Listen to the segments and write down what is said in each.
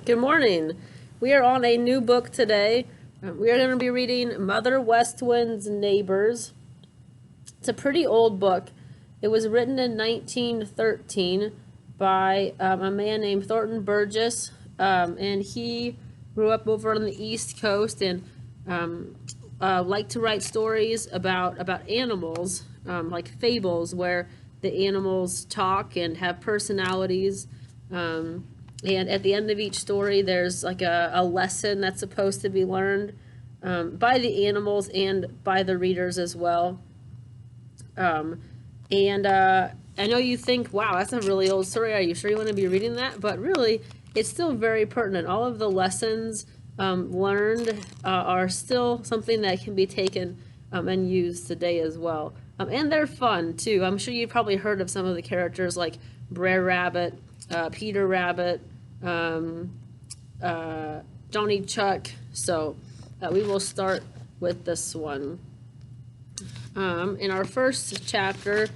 Good morning. We are on a new book today. We are going to be reading Mother West Wind's Neighbors. It's a pretty old book. It was written in 1913 by a man named Thornton Burgess, and he grew up over on the East Coast and liked to write stories about animals, like fables, where the animals talk and have personalities. And at the end of each story, there's like a lesson that's supposed to be learned by the animals and by the readers as well. I know you think, wow, that's a really old story. Are you sure you want to be reading that? But really, it's still very pertinent. All of the lessons learned are still something that can be taken and used today as well. And they're fun, too. I'm sure you've probably heard of some of the characters like Brer Rabbit, Peter Rabbit, Johnny Chuck. So we will start with this one. And our first chapter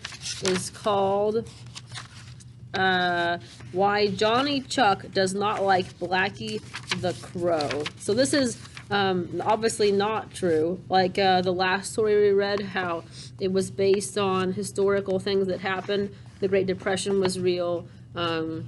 is called Why Johnny Chuck Does Not Like Blacky the Crow. So this is obviously not true. Like the last story we read, how it was based on historical things that happened. The Great Depression was real. The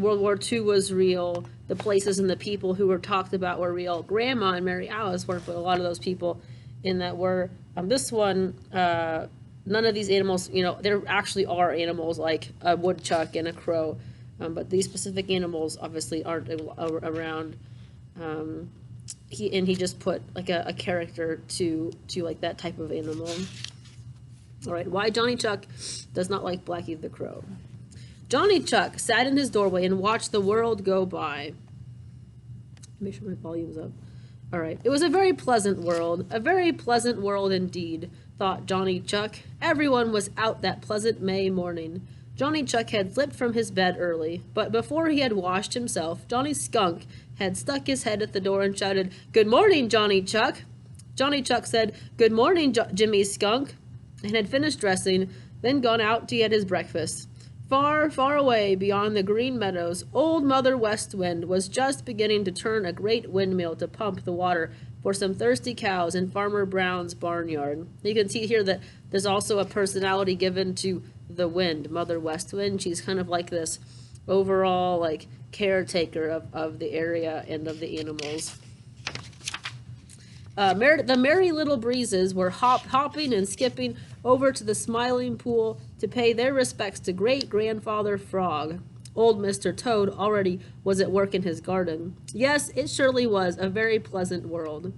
World War II was real. The places and the people who were talked about were real. Grandma and Mary Alice weren't, but a lot of those people in that were. This one, none of these animals, there actually are animals like a woodchuck and a crow, but these specific animals obviously aren't around. He just put like a character to like that type of animal. All right, why Johnny Chuck does not like Blacky the Crow. Johnny Chuck sat in his doorway and watched the world go by. Make sure my volume's up. All right. It was a very pleasant world indeed, thought Johnny Chuck. Everyone was out that pleasant May morning. Johnny Chuck had slipped from his bed early, but before he had washed himself, Johnny Skunk had stuck his head at the door and shouted, "Good morning, Johnny Chuck." Johnny Chuck said, "Good morning, Jimmy Skunk," and had finished dressing, then gone out to get his breakfast. Far, far away beyond the green meadows, old Mother West Wind was just beginning to turn a great windmill to pump the water for some thirsty cows in Farmer Brown's barnyard. You can see here that there's also a personality given to the wind, Mother West Wind. She's kind of like this overall like caretaker of the area and of the animals. The merry little breezes were hopping and skipping over to the Smiling Pool to pay their respects to Great-Grandfather Frog. Old Mr. Toad already was at work in his garden. Yes, it surely was a very pleasant world.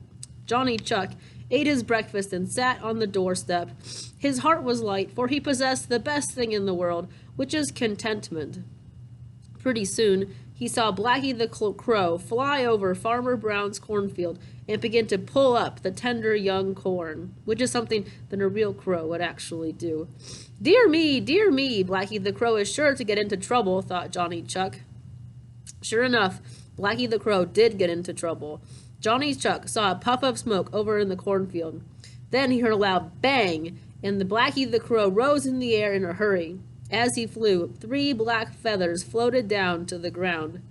Johnny Chuck ate his breakfast and sat on the doorstep. His heart was light, for he possessed the best thing in the world, which is contentment. Pretty soon, he saw Blacky the Crow fly over Farmer Brown's cornfield and begin to pull up the tender young corn, which is something that a real crow would actually do. Dear me, Blacky the Crow is sure to get into trouble, thought Johnny Chuck. Sure enough, Blacky the Crow did get into trouble. Johnny Chuck saw a puff of smoke over in the cornfield. Then he heard a loud bang, and the Blacky the Crow rose in the air in a hurry. As he flew, 3 black feathers floated down to the ground.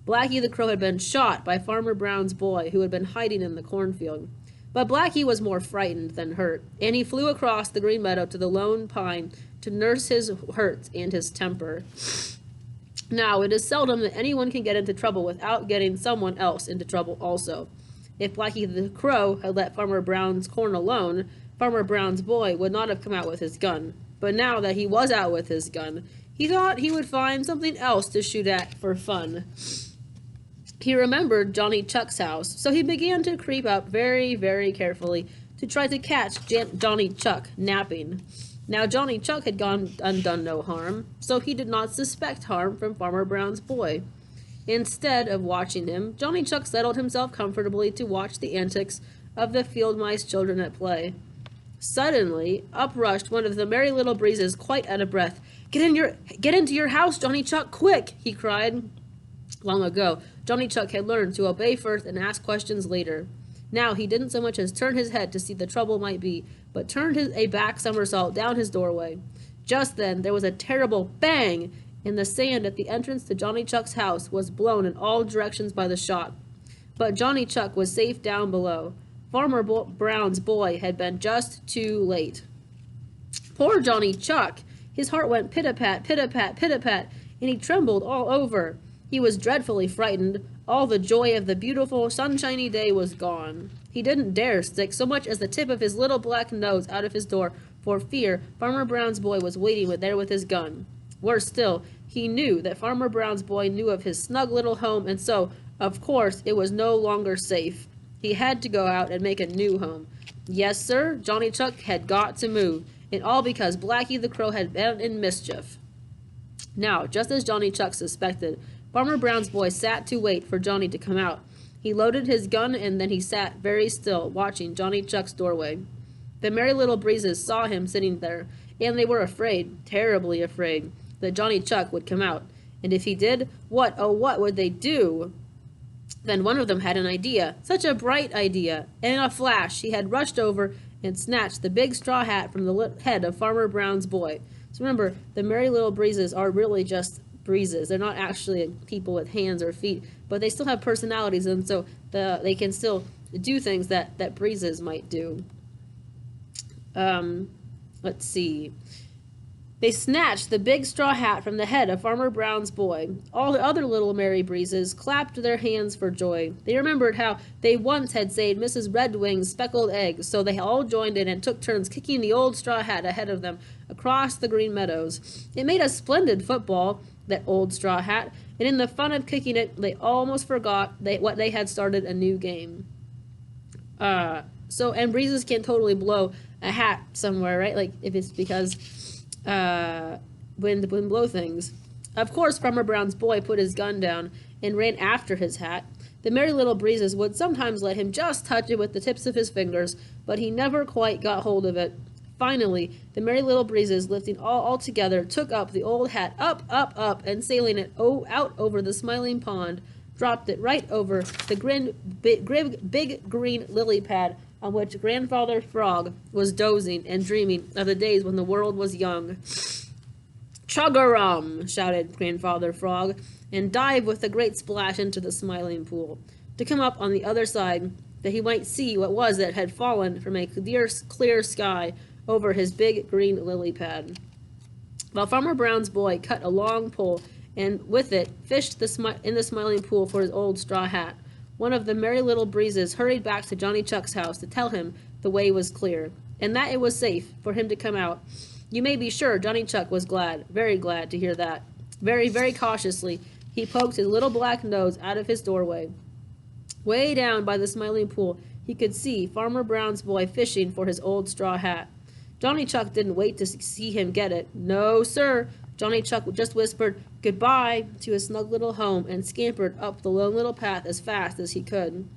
Blacky the Crow had been shot by Farmer Brown's boy, who had been hiding in the cornfield. But Blacky was more frightened than hurt, and he flew across the green meadow to the lone pine to nurse his hurts and his temper. Now, it is seldom that anyone can get into trouble without getting someone else into trouble also. If Blacky the Crow had let Farmer Brown's corn alone, Farmer Brown's boy would not have come out with his gun. But now that he was out with his gun, he thought he would find something else to shoot at for fun. He remembered Johnny Chuck's house, so he began to creep up very, very carefully to try to catch Johnny Chuck napping. Now Johnny Chuck had gone undone no harm, so he did not suspect harm from Farmer Brown's boy. Instead of watching him, Johnny Chuck settled himself comfortably to watch the antics of the field mice children at play. Suddenly, up rushed one of the Merry Little Breezes, quite out of breath. Get into your house, Johnny Chuck, quick!" he cried. Long ago, Johnny Chuck had learned to obey first and ask questions later. Now he didn't so much as turn his head to see the trouble might be, but turned a back somersault down his doorway. Just then there was a terrible bang, and the sand at the entrance to Johnny Chuck's house was blown in all directions by the shot. But Johnny Chuck was safe down below. Farmer Brown's boy had been just too late. Poor Johnny Chuck! His heart went pit-a-pat, pit-a-pat, pit-a-pat, and he trembled all over. He was dreadfully frightened. All the joy of the beautiful, sunshiny day was gone. He didn't dare stick so much as the tip of his little black nose out of his door for fear Farmer Brown's boy was waiting there with his gun. Worse still, he knew that Farmer Brown's boy knew of his snug little home, and so, of course, it was no longer safe. He had to go out and make a new home. Yes, sir, Johnny Chuck had got to move, and all because Blacky the Crow had been in mischief. Now, just as Johnny Chuck suspected, Farmer Brown's boy sat to wait for Johnny to come out. He loaded his gun, and then he sat very still, watching Johnny Chuck's doorway. The Merry Little Breezes saw him sitting there, and they were afraid, terribly afraid, that Johnny Chuck would come out. And if he did, what, oh what would they do? Then one of them had an idea, such a bright idea, and in a flash he had rushed over and snatched the big straw hat from the head of Farmer Brown's boy. So remember, the Merry Little Breezes are really just breezes. They're not actually people with hands or feet, but they still have personalities, and so they can still do things that breezes might do. Let's see. They snatched the big straw hat from the head of Farmer Brown's boy. All the other little Merry Breezes clapped their hands for joy. They remembered how they once had saved Mrs. Redwing's speckled eggs, so they all joined in and took turns kicking the old straw hat ahead of them across the Green Meadows. It made a splendid football, that old straw hat, and in the fun of kicking it, they almost forgot what they had started a new game. And breezes can totally blow a hat somewhere, right? Like if it's because wind blow things. Of course, Farmer Brown's boy put his gun down and ran after his hat. The Merry Little Breezes would sometimes let him just touch it with the tips of his fingers, but he never quite got hold of it. Finally, the Merry Little Breezes, lifting all together, took up the old hat up, and sailing it out over the Smiling Pond, dropped it right over the big green lily pad on which Grandfather Frog was dozing and dreaming of the days when the world was young. "Chug-a-rum!" shouted Grandfather Frog, and dived with a great splash into the Smiling Pool, to come up on the other side, that he might see what was that had fallen from a clear sky over his big green lily pad. While Farmer Brown's boy cut a long pole, and with it fished in the Smiling Pool for his old straw hat, one of the Merry Little Breezes hurried back to Johnny Chuck's house to tell him the way was clear, and that it was safe for him to come out. You may be sure Johnny Chuck was glad, very glad to hear that. Very, very cautiously, he poked his little black nose out of his doorway. Way down by the Smiling Pool, he could see Farmer Brown's boy fishing for his old straw hat. Johnny Chuck didn't wait to see him get it. No, sir. Johnny Chuck just whispered goodbye to his snug little home and scampered up the Lone Little Path as fast as he could.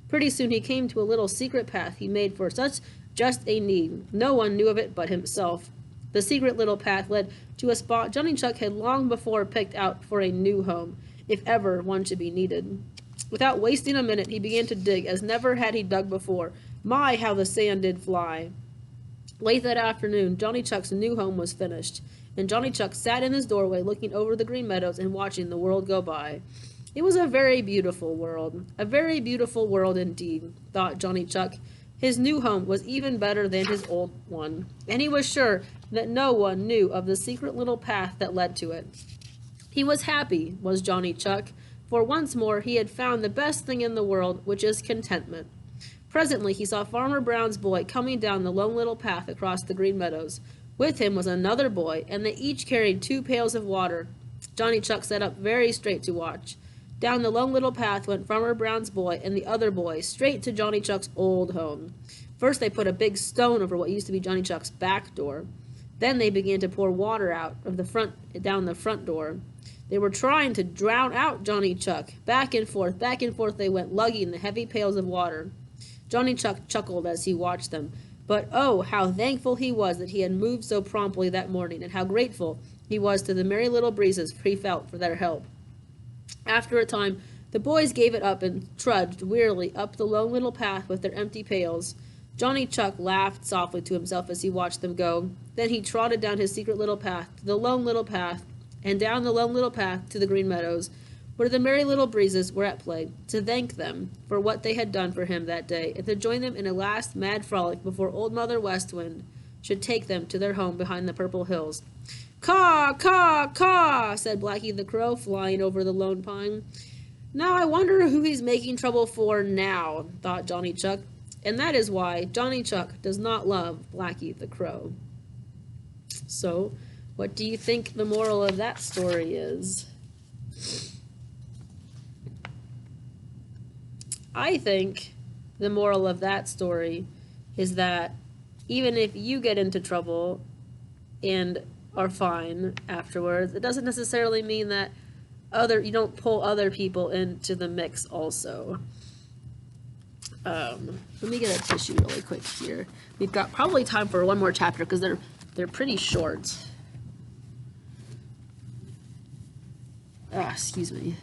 Pretty soon he came to a little secret path he made for such just a need. No one knew of it but himself. The secret little path led to a spot Johnny Chuck had long before picked out for a new home, if ever one should be needed. Without wasting a minute, he began to dig as never had he dug before. My, how the sand did fly! Late that afternoon, Johnny Chuck's new home was finished, and Johnny Chuck sat in his doorway looking over the Green Meadows and watching the world go by. It was a very beautiful world indeed, thought Johnny Chuck. His new home was even better than his old one, and he was sure that no one knew of the secret little path that led to it. He was happy, was Johnny Chuck, for once more he had found the best thing in the world, which is contentment. Presently he saw Farmer Brown's boy coming down the Lone Little Path across the Green Meadows. With him was another boy, and they each carried 2 pails of water. Johnny Chuck sat up very straight to watch. Down the Lone Little Path went Farmer Brown's boy and the other boy, straight to Johnny Chuck's old home. First they put a big stone over what used to be Johnny Chuck's back door. Then they began to pour water out of down the front door. They were trying to drown out Johnny Chuck. Back and forth they went, lugging the heavy pails of water. Johnny Chuck chuckled as he watched them. But oh, how thankful he was that he had moved so promptly that morning, and how grateful he was to the Merry Little Breezes he felt for their help. After a time, the boys gave it up and trudged wearily up the Lone Little Path with their empty pails. Johnny Chuck laughed softly to himself as he watched them go. Then he trotted down his secret little path, the Lone Little Path, and down the lone little path to the Green Meadows, where the Merry Little Breezes were at play, to thank them for what they had done for him that day, and to join them in a last mad frolic before Old Mother West Wind should take them to their home behind the purple hills. "Caw, caw, caw," said Blacky the Crow, flying over the lone pine. "Now I wonder who he's making trouble for now," thought Johnny Chuck, and that is why Johnny Chuck does not love Blacky the Crow. So, what do you think the moral of that story is? I think the moral of that story is that even if you get into trouble and are fine afterwards, it doesn't necessarily mean that you don't pull other people into the mix also. Let me get a tissue really quick here. We've got probably time for one more chapter because they're pretty short. Excuse me.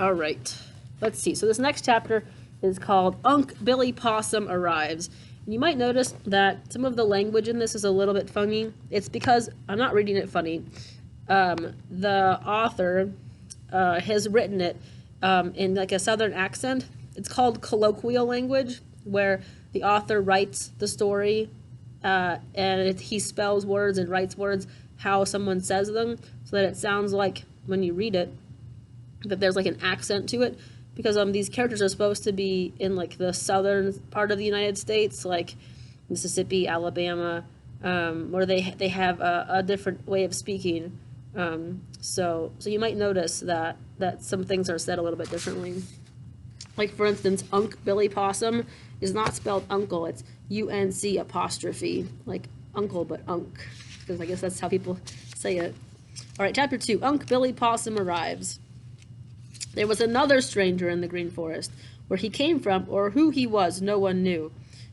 All right. Let's see. So this next chapter is called Unc' Billy Possum Arrives. And you might notice that some of the language in this is a little bit funny. It's because I'm not reading it funny. The author has written it in like a southern accent. It's called colloquial language, where the author writes the story and he spells words and writes words how someone says them, so that it sounds like when you read it that there's like an accent to it. Because these characters are supposed to be in like the southern part of the United States, like Mississippi, Alabama, where they have a different way of speaking. So you might notice that some things are said a little bit differently. Like for instance, Unc' Billy Possum is not spelled uncle; it's UNC apostrophe, like uncle but Unc, because I guess that's how people say it. All right, chapter 2. Unc' Billy Possum Arrives. There was another stranger in the Green Forest. Where he came from, or who he was, no one knew.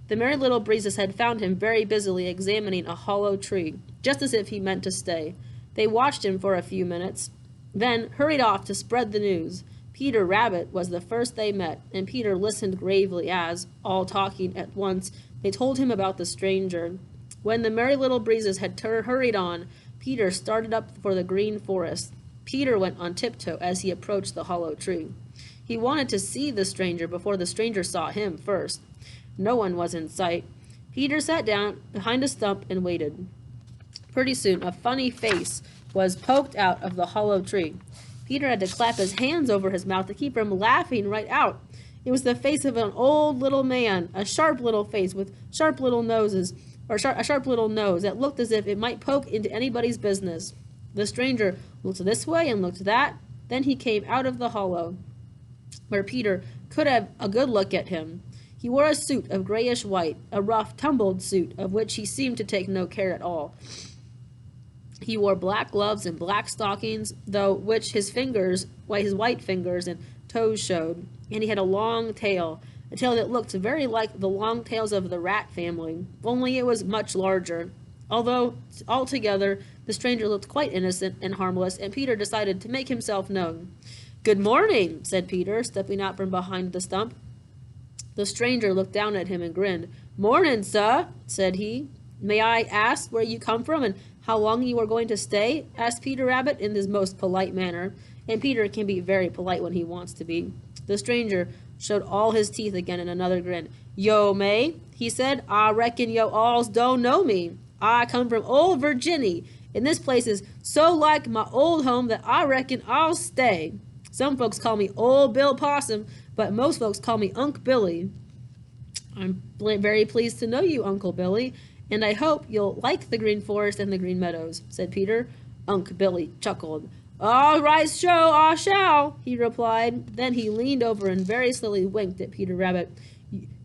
The Merry Little Breezes had found him very busily examining a hollow tree, just as if he meant to stay. They watched him for a few minutes, then hurried off to spread the news. Peter Rabbit was the first they met, and Peter listened gravely as, all talking at once, they told him about the stranger. When the Merry Little Breezes had hurried on, Peter started up for the Green Forest. Peter went on tiptoe as he approached the hollow tree. He wanted to see the stranger before the stranger saw him first. No one was in sight. Peter sat down behind a stump and waited. Pretty soon, a funny face was poked out of the hollow tree. Peter had to clap his hands over his mouth to keep from laughing right out. It was the face of an old little man, a sharp little face with sharp little noses, or a sharp little nose that looked as if it might poke into anybody's business. The stranger looked this way and looked that. Then he came out of the hollow, where Peter could have a good look at him. He wore a suit of grayish white, a rough, tumbled suit, of which he seemed to take no care at all. He wore black gloves and black stockings, though which his white fingers and toes showed, and he had a long tail, a tail that looked very like the long tails of the rat family, only it was much larger. Although, altogether, the stranger looked quite innocent and harmless, and Peter decided to make himself known. "Good morning," said Peter, stepping out from behind the stump. The stranger looked down at him and grinned. "Mornin', sir," said he. "May I ask where you come from and how long you are going to stay?" asked Peter Rabbit in his most polite manner, and Peter can be very polite when he wants to be. The stranger showed all his teeth again in another grin. "Yo may," he said. "I reckon yo alls don't know me. I come from old Virginny, and this place is so like my old home that I reckon I'll stay. Some folks call me Old Bill Possum, but most folks call me Unc' Billy." "I'm very pleased to know you, Uncle Billy, and I hope you'll like the Green Forest and the Green Meadows," said Peter. Unc' Billy chuckled. "All right, sho, I shall," he replied. Then he leaned over and very slowly winked at Peter Rabbit.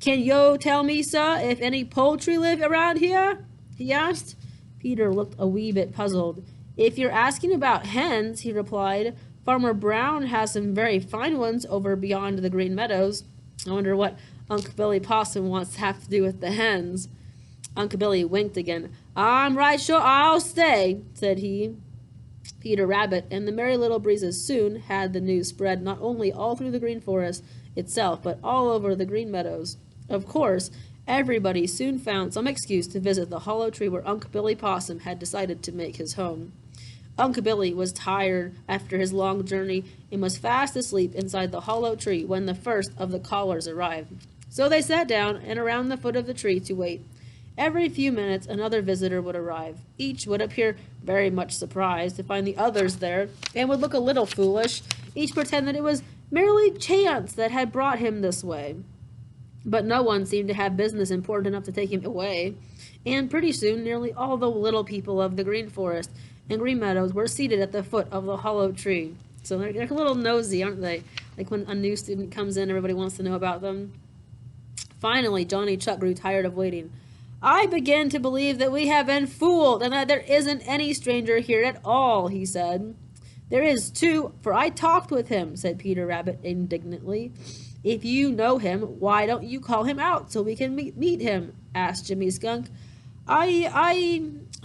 "Can yo tell me, sir, if any poultry live around here?" he asked. Peter looked a wee bit puzzled. "If you're asking about hens," he replied, "Farmer Brown has some very fine ones over beyond the Green Meadows." I wonder what Unc' Billy Possum wants to have to do with the hens. Unc' Billy winked again. "I'm right sure I'll stay," said he. Peter Rabbit and the Merry Little Breezes soon had the news spread not only all through the Green Forest itself, but all over the Green Meadows. Of course, everybody soon found some excuse to visit the hollow tree where Unc' Billy Possum had decided to make his home. Unc' Billy was tired after his long journey and was fast asleep inside the hollow tree when the first of the callers arrived. So they sat down and around the foot of the tree to wait. Every few minutes another visitor would arrive. Each would appear very much surprised to find the others there and would look a little foolish. Each pretend that it was merely chance that had brought him this way. But no one seemed to have business important enough to take him away. And pretty soon nearly all the little people of the Green Forest and Green Meadows were seated at the foot of the hollow tree. So they're a little nosy, aren't they? Like when a new student comes in, everybody wants to know about them. Finally, Johnny Chuck grew tired of waiting. I begin to believe that we have been fooled and that there isn't any stranger here at all, he said. There is too, for I talked with him, said Peter Rabbit indignantly. If you know him, why don't you call him out so we can meet him? Asked Jimmy Skunk. I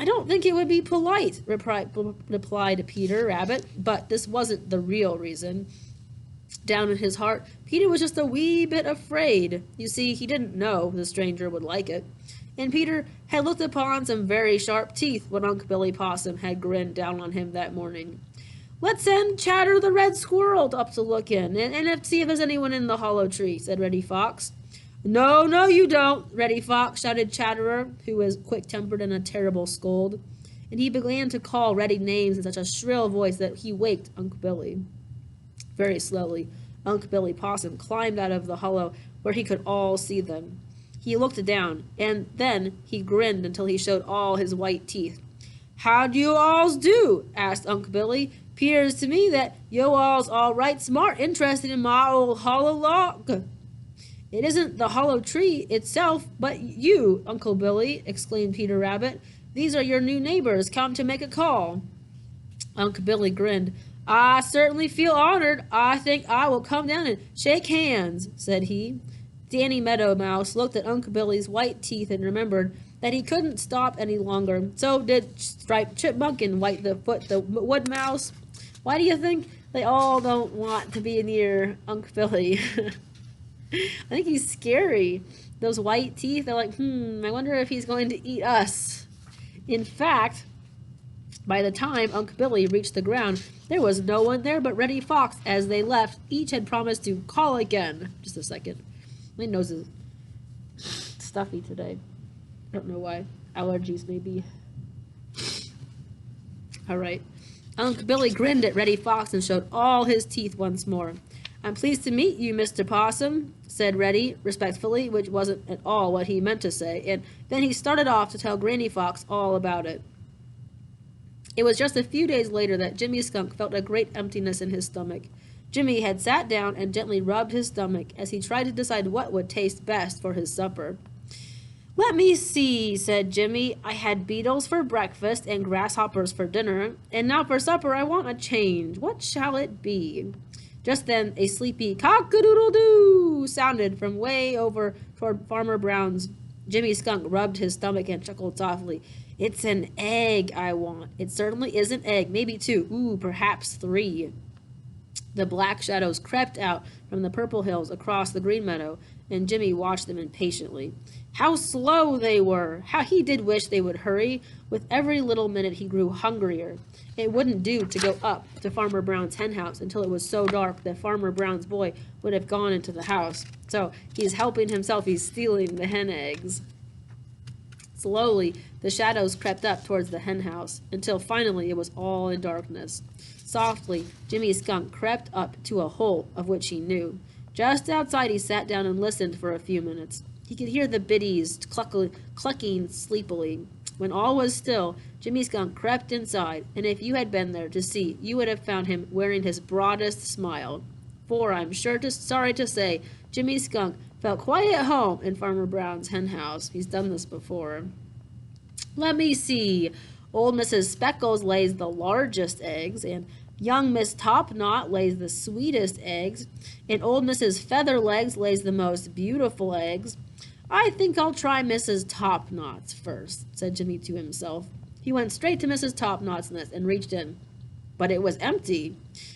don't think it would be polite, replied Peter Rabbit, but this wasn't the real reason. Down in his heart, Peter was just a wee bit afraid. You see, he didn't know the stranger would like it. And Peter had looked upon some very sharp teeth when Unc' Billy Possum had grinned down on him that morning. Let's send Chatter the Red Squirrel up to look in, and see if there's anyone in the hollow tree, said Reddy Fox. No, no, you don't, Reddy Fox, shouted Chatterer, who was quick-tempered and a terrible scold. And he began to call Reddy names in such a shrill voice that he waked Unc' Billy. Very slowly, Unc' Billy Possum climbed out of the hollow where he could all see them. He looked down, and then he grinned until he showed all his white teeth. How do you alls do? Asked Unc' Billy. 'Pears to me that yo alls all right smart interested in my old hollow log. It isn't the hollow tree itself, but you, Uncle Billy, exclaimed Peter Rabbit. These are your new neighbors come to make a call. Unc' Billy grinned. I certainly feel honored. I think I will come down and shake hands, said he. Danny Meadow Mouse looked at Unc' Billy's white teeth and remembered that he couldn't stop any longer. So did Striped Chipmunk and Whitefoot the Wood Mouse. Why do you think they all don't want to be near Unc' Billy? I think he's scary. Those white teeth, they're like, I wonder if he's going to eat us. In fact, by the time Unc' Billy reached the ground, there was no one there but Reddy Fox. As they left, each had promised to call again. Just a second. My nose is stuffy today. I don't know why. Allergies, maybe. All right. Unc' Billy grinned at Reddy Fox and showed all his teeth once more. I'm pleased to meet you, Mr. Possum, said Reddy respectfully, which wasn't at all what he meant to say, and then he started off to tell Granny Fox all about it. It was just a few days later that Jimmy Skunk felt a great emptiness in his stomach. Jimmy had sat down and gently rubbed his stomach as he tried to decide what would taste best for his supper. Let me see, said Jimmy. I had beetles for breakfast and grasshoppers for dinner, and now for supper I want a change. What shall it be? Just then a sleepy cock-a-doodle-doo sounded from way over toward Farmer Brown's. Jimmy Skunk rubbed his stomach and chuckled softly. It's an egg I want. It certainly is an egg. Maybe two. Ooh, perhaps three. The black shadows crept out from the purple hills across the green meadow, and Jimmy watched them impatiently. How slow they were! How he did wish they would hurry! With every little minute he grew hungrier. It wouldn't do to go up to Farmer Brown's hen house until it was so dark that Farmer Brown's boy would have gone into the house. So he's helping himself. He's stealing the hen eggs. Slowly, the shadows crept up towards the hen house, until finally it was all in darkness. Softly, Jimmy Skunk crept up to a hole of which he knew. Just outside he sat down and listened for a few minutes. He could hear the biddies clucking sleepily. When all was still, Jimmy Skunk crept inside, and if you had been there to see, you would have found him wearing his broadest smile. For I'm sorry to say, Jimmy Skunk felt quite at home in Farmer Brown's hen house. He's done this before. Let me see. Old Mrs. Speckles lays the largest eggs, and young Miss Topknot lays the sweetest eggs, and old Mrs. Featherlegs lays the most beautiful eggs. I think I'll try Mrs. Topknot's first, said Jimmy to himself. He went straight to Mrs. Topknot's nest and reached in. But it was empty.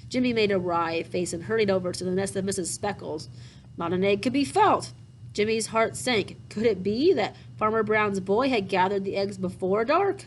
Jimmy made a wry face and hurried over to the nest of Mrs. Speckles. Not an egg could be felt. Jimmy's heart sank. Could it be that Farmer Brown's boy had gathered the eggs before dark?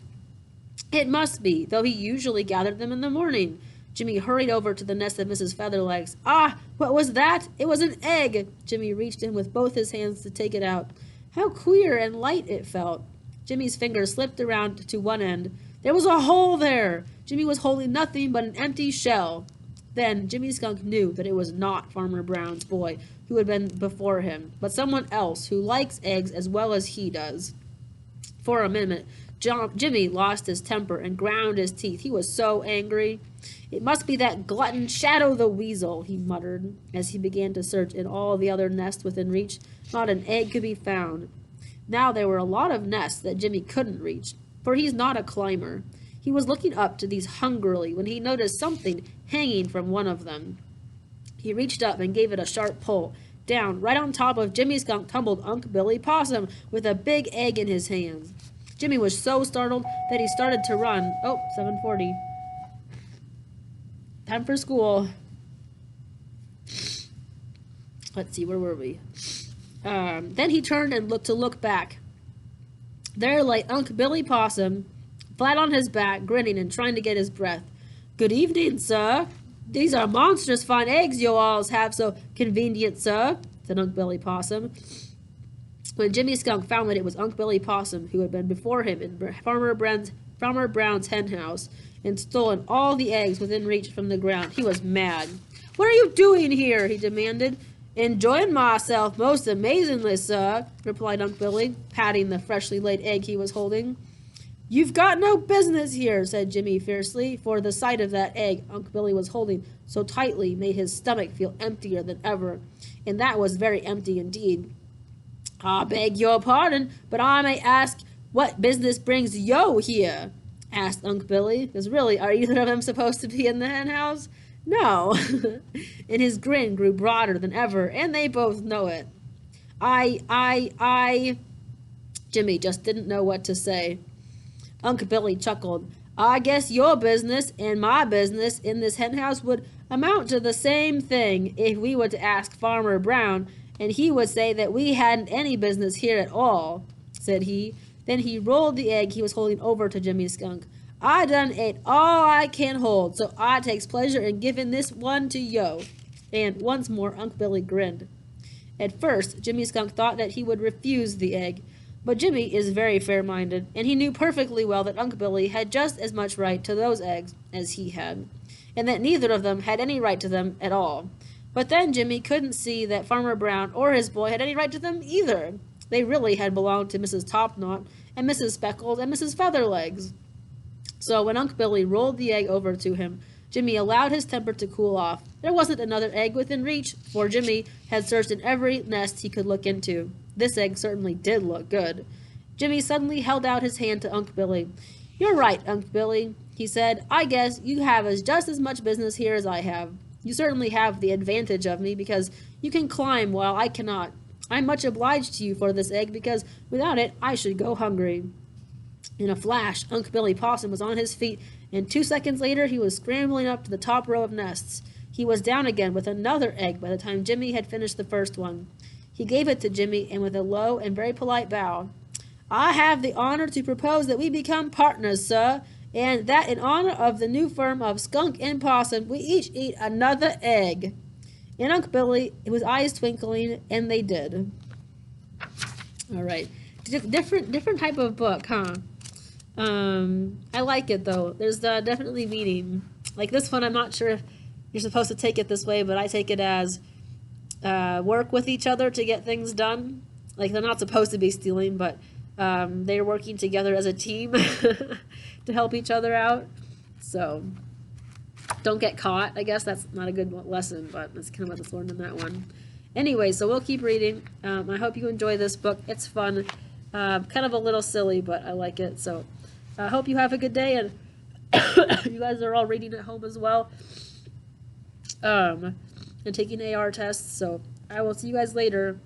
It must be, though he usually gathered them in the morning. Jimmy hurried over to the nest of Mrs. Featherlegs. Ah, what was that? It was an egg. Jimmy reached in with both his hands to take it out. How queer and light it felt. Jimmy's fingers slipped around to one end. There was a hole there. Jimmy was holding nothing but an empty shell. Then Jimmy Skunk knew that it was not Farmer Brown's boy who had been before him, but someone else who likes eggs as well as he does. For a minute, Jimmy lost his temper and ground his teeth. He was so angry. It must be that glutton Shadow the Weasel, he muttered, as he began to search in all the other nests within reach. Not an egg could be found. Now there were a lot of nests that Jimmy couldn't reach, for he's not a climber. He was looking up to these hungrily when he noticed something hanging from one of them. He reached up and gave it a sharp pull. Down, right on top of Jimmy Skunk, tumbled Unc' Billy Possum with a big egg in his hands. Jimmy was so startled that he started to run. Oh, 7:40. Time for school. Let's see, where were we? Then he turned and looked back. There lay Unc' Billy Possum, flat on his back, grinning and trying to get his breath. Good evening, sir. These are monstrous fine eggs you alls have so convenient, sir, said Unc' Billy Possum. When Jimmy Skunk found that it was Unc' Billy Possum who had been before him in Farmer Brown's hen house and stolen all the eggs within reach from the ground, he was mad. What are you doing here? He demanded. Enjoying myself most amazingly, sir, replied Unc' Billy, patting the freshly laid egg he was holding. You've got no business here, said Jimmy fiercely, for the sight of that egg Unc' Billy was holding so tightly made his stomach feel emptier than ever, and that was very empty indeed. I beg your pardon, but I may ask what business brings yo here? Asked Unc' Billy, because really, are either of them supposed to be in the hen house? No. And his grin grew broader than ever, and they both know it. Jimmy just didn't know what to say. Unc' Billy chuckled. I guess your business and my business in this hen house would amount to the same thing if we were to ask Farmer Brown, and he would say that we hadn't any business here at all, said he. Then he rolled the egg he was holding over to Jimmy Skunk. I done ate all I can hold, so I takes pleasure in giving this one to yo. And once more Unc' Billy grinned. At first, Jimmy Skunk thought that he would refuse the egg, but Jimmy is very fair-minded, and he knew perfectly well that Unc' Billy had just as much right to those eggs as he had, and that neither of them had any right to them at all. But then Jimmy couldn't see that Farmer Brown or his boy had any right to them either. They really had belonged to Mrs. Topknot and Mrs. Speckles and Mrs. Featherlegs. So when Unc' Billy rolled the egg over to him, Jimmy allowed his temper to cool off. There wasn't another egg within reach, for Jimmy had searched in every nest he could look into. This egg certainly did look good. Jimmy suddenly held out his hand to Unc' Billy. You're right, Unc' Billy, he said. I guess you have just as much business here as I have. You certainly have the advantage of me because you can climb while I cannot. I'm much obliged to you for this egg because without it I should go hungry. In a flash, Unc' Billy Possum was on his feet, and 2 seconds later he was scrambling up to the top row of nests. He was down again with another egg by the time Jimmy had finished the first one. He gave it to Jimmy, and with a low and very polite bow, I have the honor to propose that we become partners, sir, and that in honor of the new firm of Skunk and Possum, we each eat another egg. And Unc' Billy, his eyes twinkling, and they did. All right. Different type of book, huh? I like it, though. There's definitely meaning. Like this one, I'm not sure if you're supposed to take it this way, but I take it as work with each other to get things done. Like they're not supposed to be stealing, but they're working together as a team to help each other out. So don't get caught. I guess that's not a good lesson, but that's kind of what I learned in that one. Anyway, so we'll keep reading. I hope you enjoy this book. It's fun. Kind of a little silly, but I like it. So I hope you have a good day, and you guys are all reading at home as well. And taking AR tests. So I will see you guys later.